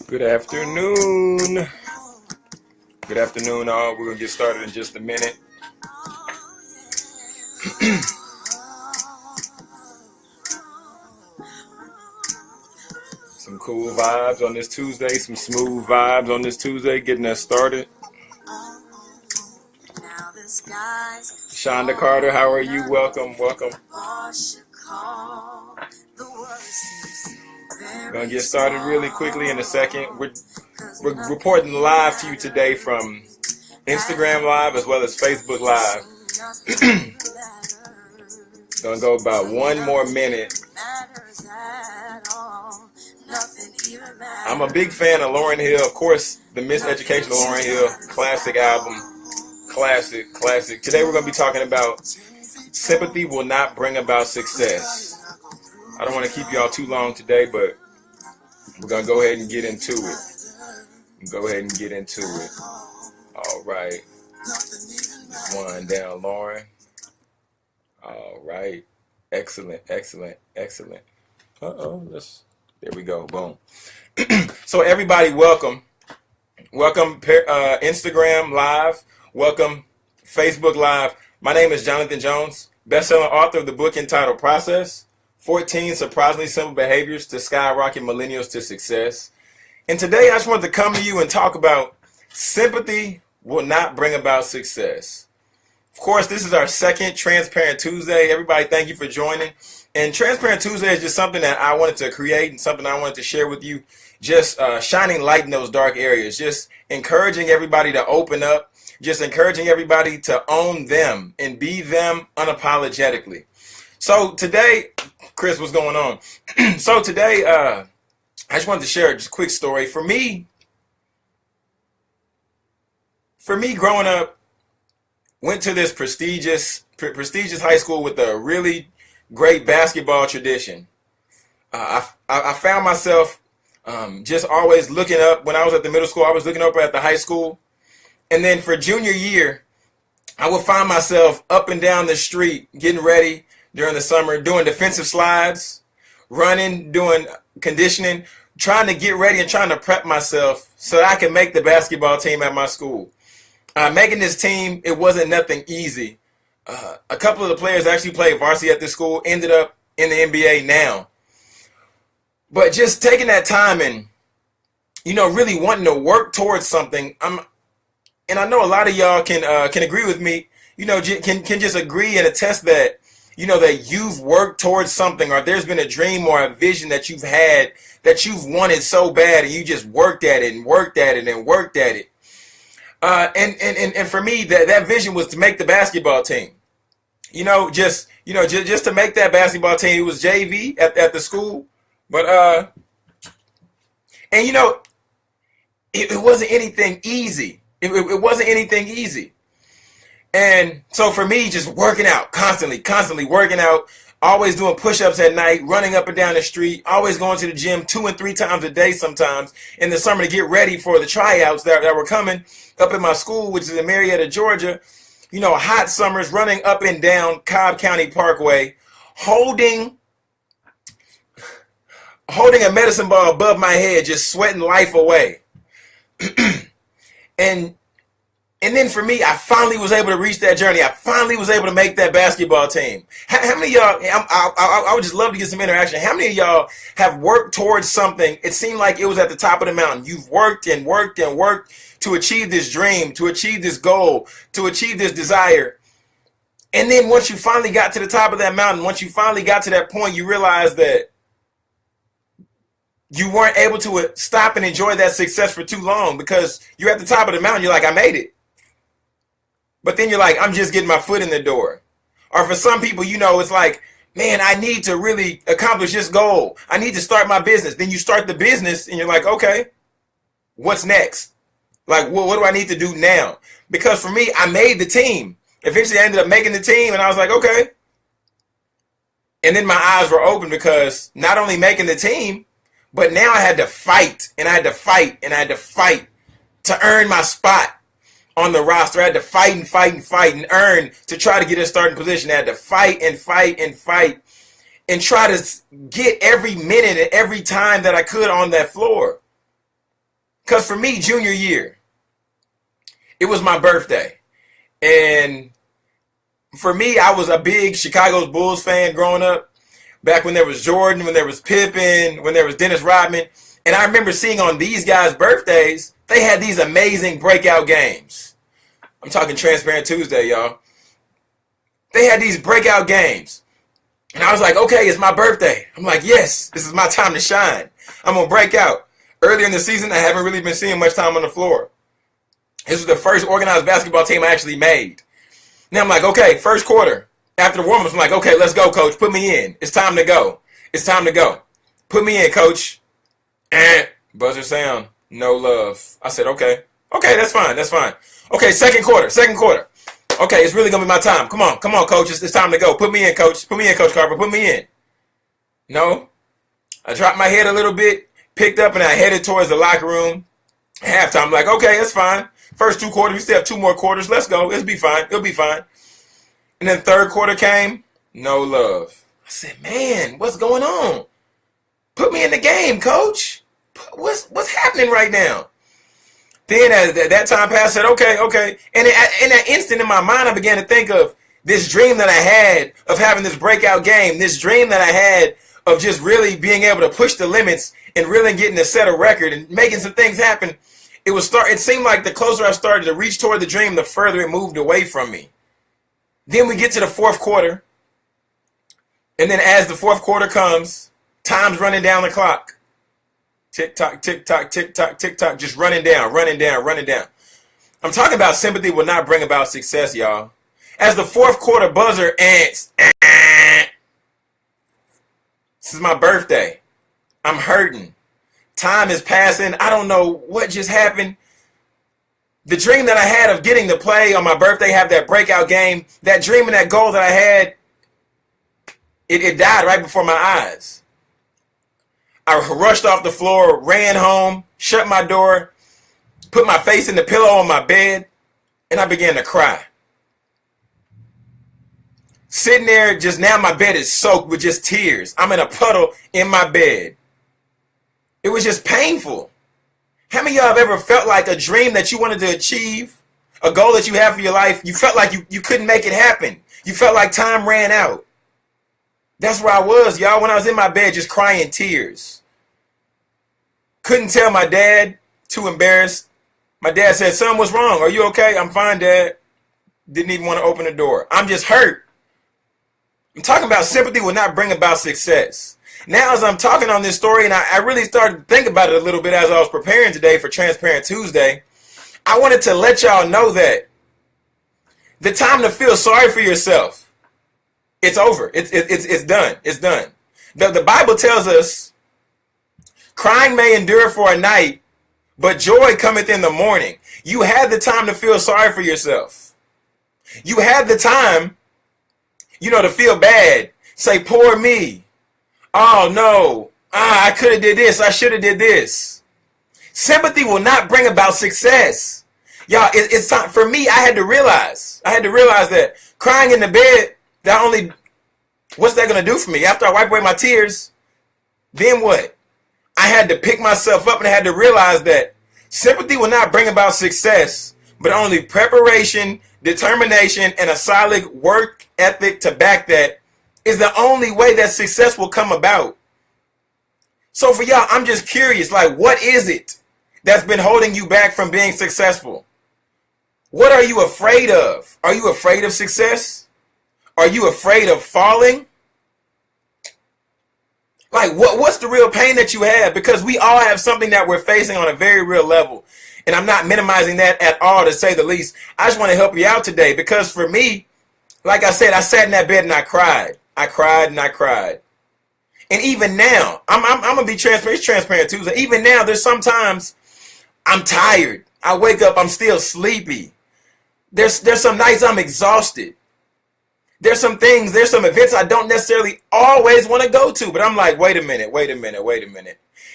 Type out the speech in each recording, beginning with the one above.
Good afternoon. Good afternoon, all. We're going to get started in just a minute. Some cool vibes on this Tuesday, some smooth vibes on this Tuesday, getting us started. Shonda Carter, how are you? Welcome. We're going to get started really quickly in a second. We're reporting live to you today from Instagram Live as well as Facebook Live. Going to go about one more minute. I'm a big fan of Lauryn Hill. Of course, the Miseducation of Lauryn Hill. Classic album. Classic. Today we're going to be talking about sympathy will not bring about success. I don't want to keep y'all too long today, but we're going to go ahead and get into it. All right. One down, Lauren. All right. Excellent. There we go. Boom. So everybody, welcome. Welcome Instagram Live. Welcome Facebook Live. My name is Jonathan Jones, best-selling author of the book entitled Process, 14 Surprisingly Simple Behaviors to Skyrocket Millennials to Success. And today I just wanted to come to you and talk about sympathy will not bring about success. Of course, this is our second Transparent Tuesday. Everybody, thank you for joining. And Transparent Tuesday is just something that I wanted to create and something I wanted to share with you. Just shining light in those dark areas. Just encouraging everybody to open up. Just encouraging everybody to own them and be them unapologetically. So today, Chris, what's going on? So today, I just wanted to share just a quick story. For me, growing up, went to this prestigious high school with a really great basketball tradition. I found myself just always looking up. When I was at the middle school, I was looking up at the high school. And then for junior year, I would find myself up and down the street getting ready during the summer, doing defensive slides, running, doing conditioning, trying to get ready and trying to prep myself so that I could make the basketball team at my school. Making this team, it wasn't nothing easy. A couple of the players actually played varsity at this school, ended up in the NBA now. But just taking that time and, really wanting to work towards something, and I know a lot of y'all can agree with me, can just agree and attest that, that you've worked towards something, or there's been a dream or a vision that you've had that you've wanted so bad, and you just worked at it. And for me, that vision was to make the basketball team. Just to make that basketball team. It was JV at the school, but it wasn't anything easy. It wasn't anything easy. And so for me, just working out, constantly working out, always doing push-ups at night, running up and down the street, always going to the gym 2 and 3 times a day sometimes in the summer to get ready for the tryouts that were coming up in my school, which is in Marietta, Georgia. Hot summers, running up and down Cobb County Parkway, holding a medicine ball above my head, just sweating life away. And then for me, I finally was able to reach that journey. I finally was able to make that basketball team. How many of y'all, I would just love to get some interaction. How many of y'all have worked towards something? It seemed like it was at the top of the mountain. You've worked to achieve this dream, to achieve this goal, to achieve this desire. And then once you finally got to the top of that mountain, once you finally got to that point, you realize that you weren't able to stop and enjoy that success for too long because you're at the top of the mountain. You're like, I made it. But then you're like, I'm just getting my foot in the door. Or for some people, it's like, man, I need to really accomplish this goal. I need to start my business. Then you start the business and you're like, okay, what's next? Like, what do I need to do now? Because for me, I made the team. Eventually, I ended up making the team and I was like, okay. And then my eyes were open because not only making the team, but now I had to fight and I had to fight to earn my spot on the roster. I had to fight and earn to try to get in a starting position. I had to fight and try to get every minute and every time that I could on that floor. Because for me, junior year, it was my birthday. And for me, I was a big Chicago Bulls fan growing up. Back when there was Jordan, when there was Pippen, when there was Dennis Rodman. And I remember seeing on these guys' birthdays, they had these amazing breakout games. I'm talking Transparent Tuesday, y'all. They had these breakout games. And I was like, okay, it's my birthday. I'm like, yes, this is my time to shine. I'm going to break out. Earlier in the season, I haven't really been seeing much time on the floor. This was the first organized basketball team I actually made. Now I'm like, okay, first quarter. After the warm-ups, I'm like, okay, let's go, coach. Put me in. It's time to go. It's time to go. Put me in, coach. Buzzer sound. No love. I said, okay. Okay, that's fine. That's fine. Okay, second quarter. Okay, it's really going to be my time. Come on, coach. It's time to go. Put me in, coach. Put me in, Coach Carver. Put me in. No. I dropped my head a little bit, picked up, and I headed towards the locker room. Halftime, I'm like, okay, that's fine. First 2 quarters, we still have 2 more quarters. Let's go. It'll be fine. It'll be fine. And then third quarter came, no love. I said, man, what's going on? Put me in the game, coach. What's happening right now? Then as that time passed, I said, okay. And in that instant in my mind, I began to think of this dream that I had of having this breakout game, this dream that I had of just really being able to push the limits and really getting to set a record and making some things happen. It seemed like the closer I started to reach toward the dream, the further it moved away from me. Then we get to the fourth quarter. And then as the fourth quarter comes, time's running down the clock. Tick tock, tick tock, tick tock, tick tock, just running down. I'm talking about sympathy will not bring about success, y'all. As the fourth quarter buzzer ants, this is my birthday. I'm hurting. Time is passing. I don't know what just happened. The dream that I had of getting to play on my birthday, have that breakout game, that dream and that goal that I had, it died right before my eyes. I rushed off the floor, ran home, shut my door, put my face in the pillow on my bed, and I began to cry. Sitting there, just now my bed is soaked with just tears. I'm in a puddle in my bed. It was just painful. How many of y'all have ever felt like a dream that you wanted to achieve, a goal that you have for your life, you felt like you couldn't make it happen. You felt like time ran out. That's where I was, y'all, when I was in my bed just crying tears. Couldn't tell my dad, too embarrassed. My dad said, son, what's wrong? Are you okay? I'm fine, Dad. Didn't even want to open the door. I'm just hurt. I'm talking about sympathy will not bring about success. Now, as I'm talking on this story, and I really started to think about it a little bit as I was preparing today for Transparent Tuesday, I wanted to let y'all know that the time to feel sorry for yourself, it's over. It's done. It's done. The Bible tells us, crying may endure for a night, but joy cometh in the morning. You had the time to feel sorry for yourself. You had the time, to feel bad. Say, poor me. Oh, no. I could have did this. I should have did this. Sympathy will not bring about success. Y'all, it's time. For me, I had to realize that crying in the bed, what's that going to do for me? After I wipe away my tears, then what? I had to pick myself up and I had to realize that sympathy will not bring about success, but only preparation, determination, and a solid work ethic to back that is the only way that success will come about. So for y'all, I'm just curious, what is it that's been holding you back from being successful? What are you afraid of? Are you afraid of success? Are you afraid of falling? What's the real pain that you have? Because we all have something that we're facing on a very real level. And I'm not minimizing that at all, to say the least. I just want to help you out today, because for me, like I said, I sat in that bed and I cried. I cried. And even now, I'm going to be transparent. It's Transparent Tuesday. Even now, there's sometimes I'm tired. I wake up, I'm still sleepy. There's some nights I'm exhausted. There's some events I don't necessarily always want to go to. But I'm like, wait a minute.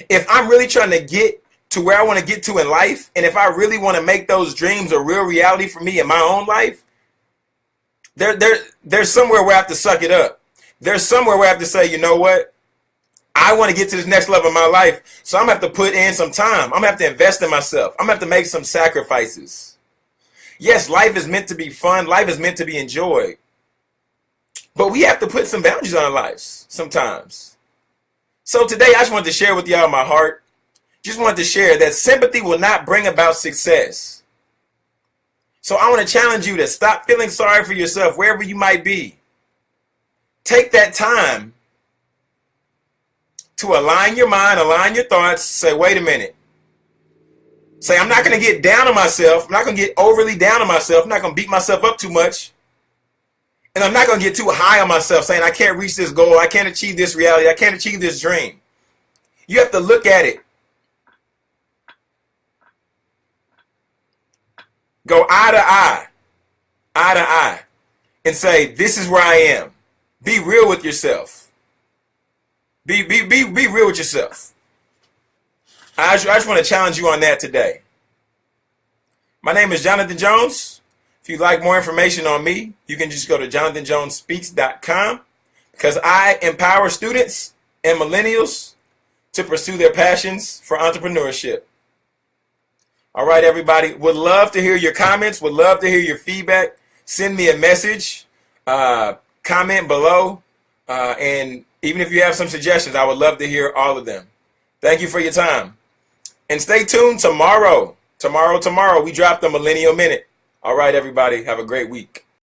If I'm really trying to get to where I want to get to in life, and if I really want to make those dreams a real reality for me in my own life, there's somewhere where I have to suck it up. There's somewhere where I have to say, you know what? I want to get to this next level of my life, so I'm going to have to put in some time. I'm going to have to invest in myself. I'm going to have to make some sacrifices. Yes, life is meant to be fun. Life is meant to be enjoyed. But we have to put some boundaries on our lives sometimes. So today I just wanted to share with y'all my heart. Just wanted to share that sympathy will not bring about success. So I want to challenge you to stop feeling sorry for yourself wherever you might be. Take that time to align your mind, align your thoughts, say, wait a minute. Say, I'm not going to get down on myself. I'm not going to get overly down on myself. I'm not going to beat myself up too much. And I'm not going to get too high on myself saying I can't reach this goal. I can't achieve this reality. I can't achieve this dream. You have to look at it. Go eye to eye, and say, this is where I am. Be real with yourself. Be real with yourself. I just want to challenge you on that today. My name is Jonathan Jones. If you'd like more information on me, you can just go to jonathanjonespeaks.com, because I empower students and millennials to pursue their passions for entrepreneurship. All right, everybody. Would love to hear your comments. Would love to hear your feedback. Send me a message. Comment below. And even if you have some suggestions, I would love to hear all of them. Thank you for your time. And stay tuned tomorrow. Tomorrow, we drop the Millennial Minute. All right, everybody. Have a great week.